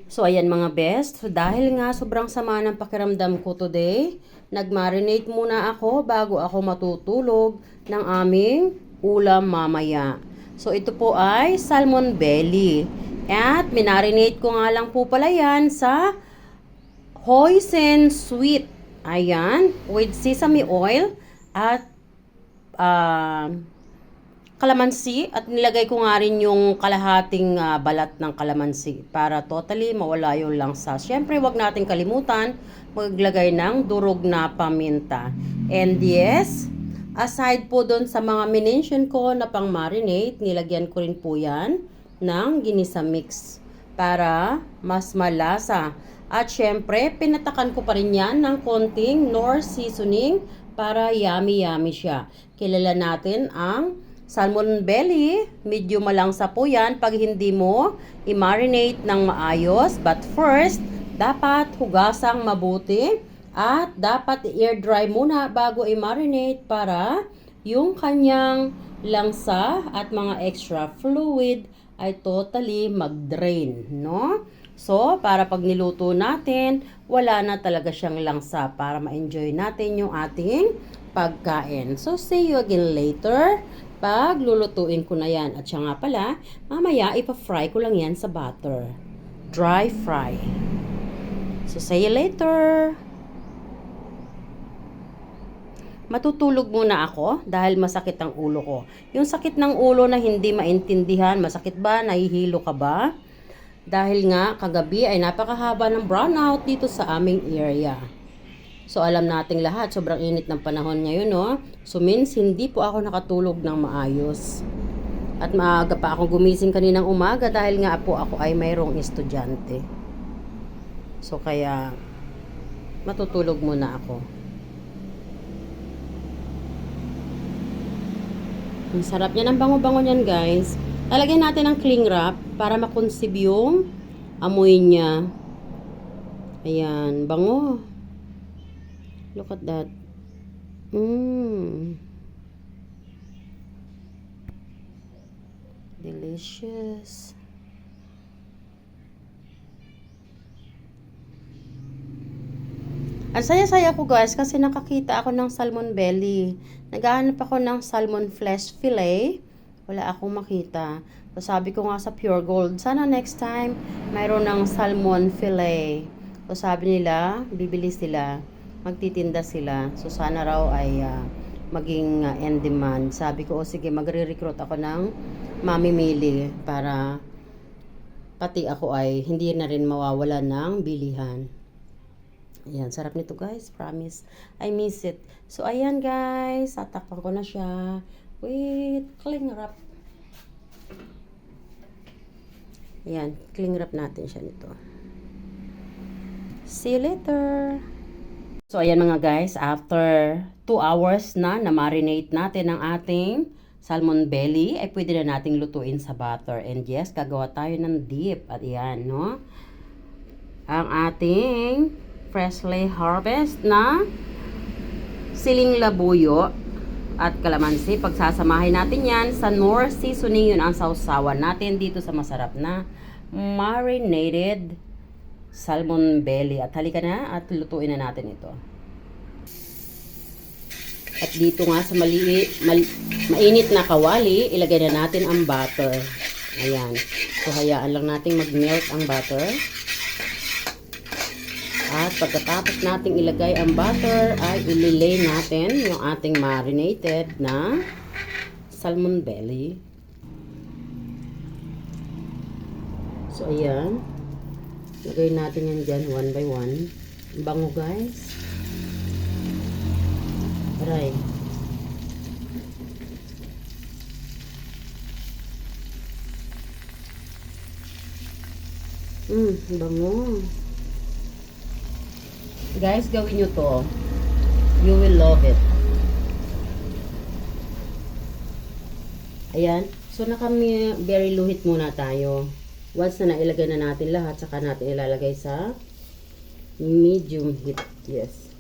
So, ayan mga best. So, dahil nga sobrang sama ng pakiramdam ko today, nag-marinate muna ako bago ako matutulog ng aming ulam mamaya. So, ito po ay salmon belly. At minarinate ko nga lang po pala yan sa hoisin sweet. Ayan, with sesame oil at kalamansi at nilagay ko nga rin yung kalahating balat ng kalamansi para totally mawala yung langsa. Siyempre, wag natin kalimutan maglagay ng durog na paminta. And yes, aside po doon sa mga minention ko na pang marinate, nilagyan ko rin po yan ng ginisa mix para mas malasa. At syempre, pinatakan ko pa rin yan ng konting Knorr seasoning para yummy siya. Kilala natin ang salmon belly, medyo malangsa po yan pag hindi mo i-marinate ng maayos. But first, dapat hugasang mabuti at dapat i-air dry muna bago i-marinate para yung kanyang langsa at mga extra fluid ay totally mag-drain, no? So, para pag niluto natin, wala na talaga siyang langsa para ma-enjoy natin yung ating pagkain. So, see you again later pag lulutuin ko na yan. At siya nga pala, mamaya ipa-fry ko lang yan sa butter. Dry fry. So, see you later. Matutulog muna ako dahil masakit ang ulo ko. Yung sakit ng ulo na hindi maintindihan, masakit ba? Nahihilo ka ba? Dahil nga kagabi ay napakahaba ng brownout dito sa aming area. So alam nating lahat, sobrang init ng panahon ngayon, no? So means hindi po ako nakatulog ng maayos. At maaga pa akong gumising kaninang umaga dahil nga po ako ay mayroong estudyante. So kaya matutulog muna ako. Ang sarap niya ng bango-bango niyan, guys. Lalagyan natin ng cling wrap para makonsib yung amoy niya. Ayan, bango. Look at that. Delicious. Ang saya-saya ko, guys, kasi nakakita ako ng salmon belly. Naghahanap ako ng salmon flesh fillet. Wala akong makita. So, sabi ko nga sa Pure Gold, sana next time, mayroon ng salmon fillet. So, sabi nila, bibili sila, magtitinda sila. So, sana raw ay maging in demand. Sabi ko, sige, magre-recruit ako ng mamimili para pati ako ay hindi na rin mawawala ng bilihan. Ayan, sarap nito, guys. Promise. I miss it. So, ayan, guys. Tatakpan ko na siya. Wait, cling wrap. Ayan, cling wrap natin siya nito. See you later. So, ayan mga guys, after 2 hours na marinate natin ang ating salmon belly, ay pwede na nating lutuin sa butter. And yes, gagawa tayo ng dip. At ayan, no? Ang ating freshly harvest na siling labuyo at kalamansi. Pagsasamahin natin yan sa Knorr seasoning, yun ang sausawan natin dito sa masarap na marinated salmon belly. At halika na at lutuin na natin ito. At dito nga sa mainit na kawali, ilagay na natin ang butter. Ayan. So hayaan lang natin mag-melt ang butter. At pagkatapos nating ilagay ang butter, ay ililay natin yung ating marinated na salmon belly. So, ayan. Lagay natin yan dyan, one by one. Bango, guys. Aray. Bango. Guys, gawin nyo to. You will love it. Ayan. So, very luhit muna tayo. Once na nailagay na natin lahat, saka natin ilalagay sa medium heat. Yes.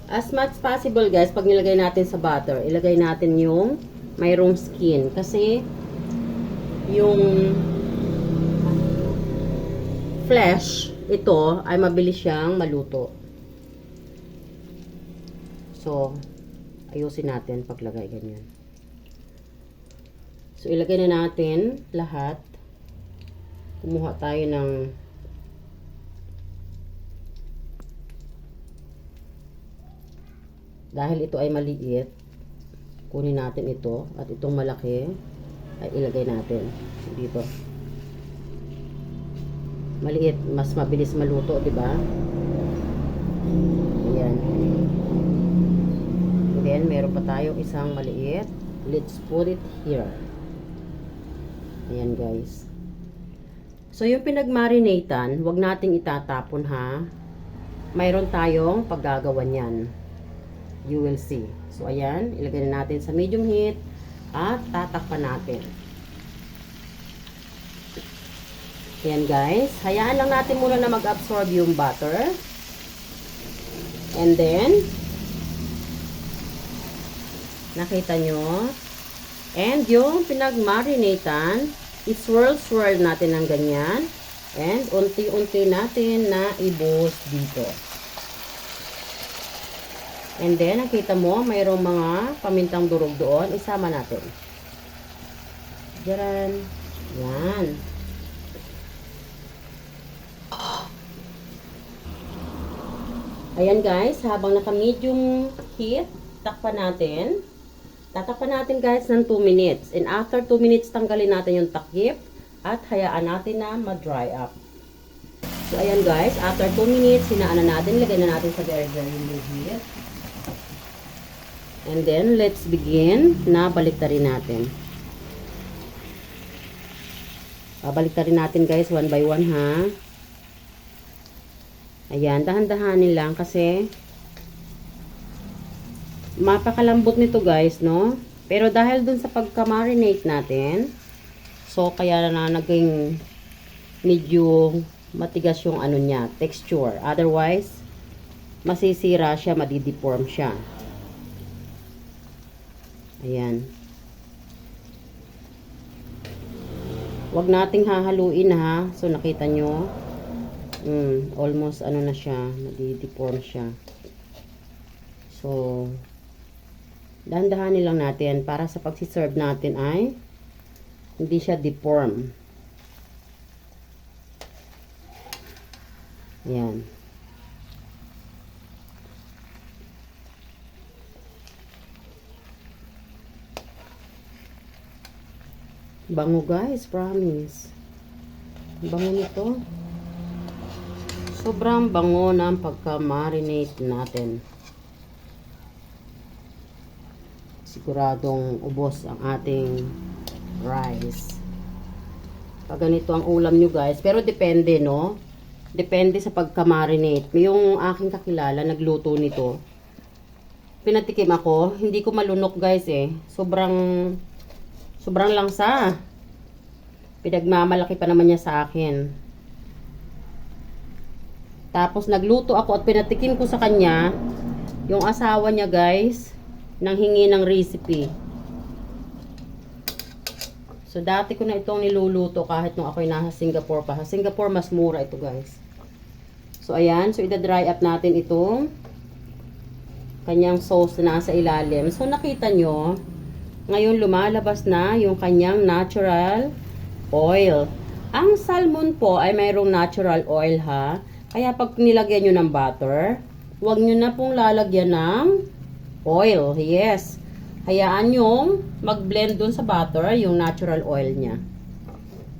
As much possible, guys, pag nilagay natin sa butter, ilagay natin yung mayroong skin. Kasi, yung flesh, ito ay mabilis siyang maluto. So, ayusin natin paglagay ganyan. So, ilagay na natin lahat. Kumuha tayo ng dahil ito ay maliit, kunin natin ito at itong malaki ay ilagay natin dito. Maliit, mas mabilis maluto, di ba? Ayan. And then, meron pa tayong isang maliit. Let's put it here. Ayan, guys. So, yung pinagmarinatan, wag nating itatapon, ha? Mayroon tayong paggagawa niyan. You will see. So, ayan. Ilagay na natin sa medium heat at tatakpan natin. Ayan, guys. Hayaan lang natin muna na mag-absorb yung butter. And then, nakita nyo? And yung pinagmarinatan, i-swirl natin ng ganyan. And unti-unti natin na i-buhos dito. And then, nakita mo, mayroong mga pamintang durog doon. Isama natin. Diyan. Yan. Ayan, guys. Habang naka-medium heat, takpan natin. Tatakpan natin, guys, ng 2 minutes. And after 2 minutes, tanggalin natin yung takip. At hayaan natin na ma-dry up. So, ayan, guys. After 2 minutes, hinaan na natin. Lagyan na natin sa very low heat. And then, let's begin na baliktarin natin. Baliktarin natin, guys, one by one, ha. Ayan, dahan-dahanin lang kasi mapakalambot nito, guys, no? Pero dahil dun sa pagka-marinate natin, so kaya na naging medyo matigas yung ano niya, texture. Otherwise, masisira siya, madideform siya. Ayan. Huwag nating hahaluin, ha. So, nakita nyo, almost ano na siya, madideform siya. So, dahan-dahanin lang natin para sa pagsiserve natin ay hindi siya deform. Ayan. Bango, guys, promise. Bango nito. Sobrang bango ng pagka-marinate natin. Siguradong ubos ang ating rice. Pag ganito ang ulam nyo, guys. Pero depende, no? Depende sa pagka-marinate. Yung aking kakilala, nagluto nito. Pinatikim ako. Hindi ko malunok, guys, eh. Sobrang langsa. Pinagmamalaki pa naman niya sa akin. Tapos nagluto ako at pinatikim ko sa kanya yung asawa niya, guys, nang hingi ng recipe. So dati ko na itong niluluto kahit nung ako'y nasa Singapore pa. Sa Singapore mas mura ito, guys. So ayan, so ida-dry up natin itong kanyang sauce na nasa ilalim. So nakita nyo, ngayon lumalabas na yung kanyang natural oil. Ang salmon po ay mayroong natural oil, ha. Kaya pag nilagyan nyo ng butter, huwag nyo na pong lalagyan ng oil. Yes. Hayaan nyo mag-blend dun sa butter yung natural oil niya.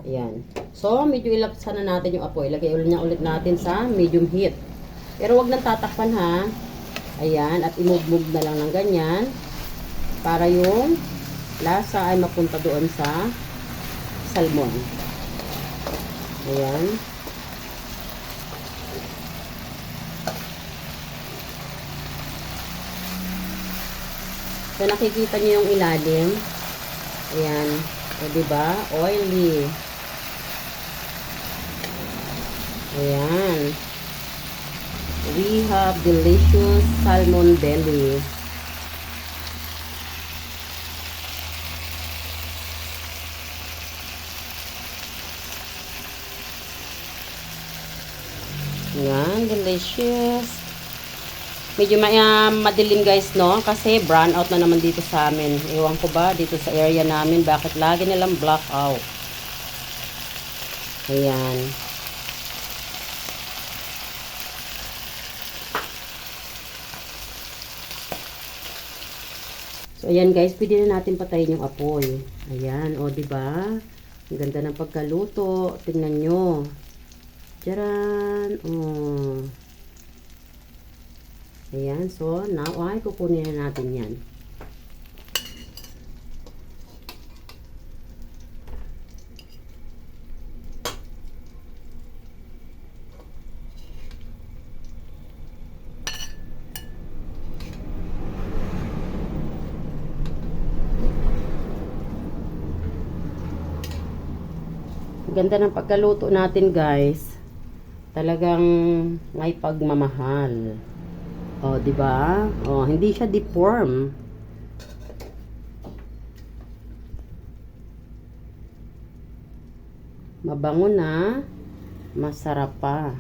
Ayan. So, medyo ilaksan na natin yung apoy. Lagay ulit natin sa medium heat. Pero huwag nang tatakpan, ha. Ayan. At imove-move na lang ng ganyan. Para yung lasa ay mapunta doon sa salmon. Ayan. So, nakikita niyo yung ilalim. Ayan. O, diba? Oily. Ayan. We have delicious salmon belly. Ayan, delicious. Medyo madilim guys, no? Kasi brown out na naman dito sa amin. Ewan ko ba, dito sa area namin, bakit lagi nilang black out. Ayan. So, ayan guys, pwede na natin patayin yung apoy. Ayan, o, diba? Ang ganda ng pagkaluto. Tingnan nyo. Tcharan! Oh. Ayan, so now ay kukunin na natin yan. Ganda ng pagkaluto natin guys. Talagang may pagmamahal. Oh, 'di ba? Oh, hindi siya deform. Mabango na, masarap pa.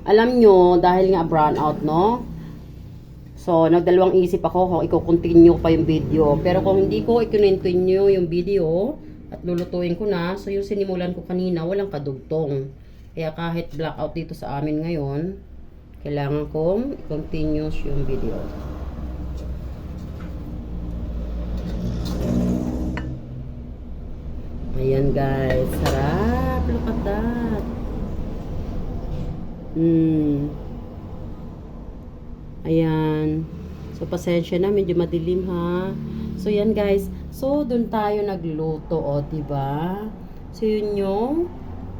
Alam nyo, dahil nga brown out, no? So, nagdalawang isip ako kung i-continue pa yung video. Pero kung hindi ko i-continue yung video at lulutuin ko na, so yung sinimulan ko kanina, walang kadugtong. Kaya kahit blackout dito sa amin ngayon, kailangan kong i-continue yung video. Ayan guys, sarap. Look at that. Ayan. So, pasensya na, medyo madilim ha. So, yan guys. So, dun tayo nagluto, o, diba? So, yun yung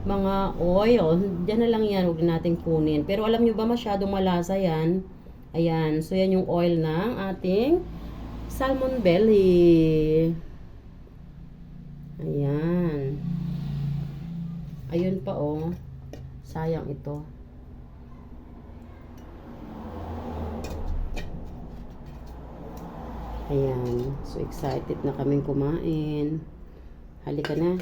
mga oil. Diyan na lang yan, huwag natin kunin. Pero alam nyo ba, masyadong malasa yan. Ayan. So, yan yung oil ng ating salmon belly. Ayan. Ayun pa, oh. Sayang ito. Ayan. So, excited na kaming kumain. Halika na.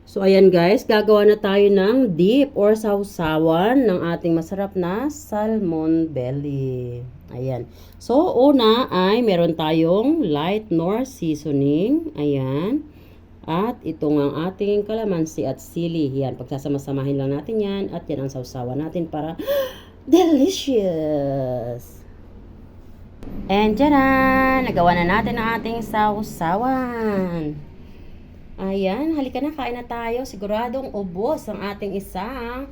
So, ayan guys, gagawa na tayo ng dip or sausawan ng ating masarap na salmon belly. Ayan. So, una ay meron tayong light nor seasoning. Ayan. At ito ang ating kalamansi at sili. Yan, pagsasama-samahin lang natin yan. At yan ang sausawan natin para delicious! And tcharan! Nagawa na natin ang ating sausawan. Ayan, halika na, kain na tayo. Siguradong ubos ang ating isang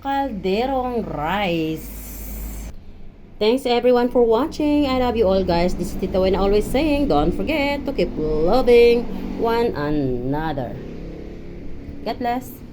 kalderong rice. Thanks everyone for watching. I love you all guys. This is Tita Wena always saying, don't forget to keep loving one another. God bless.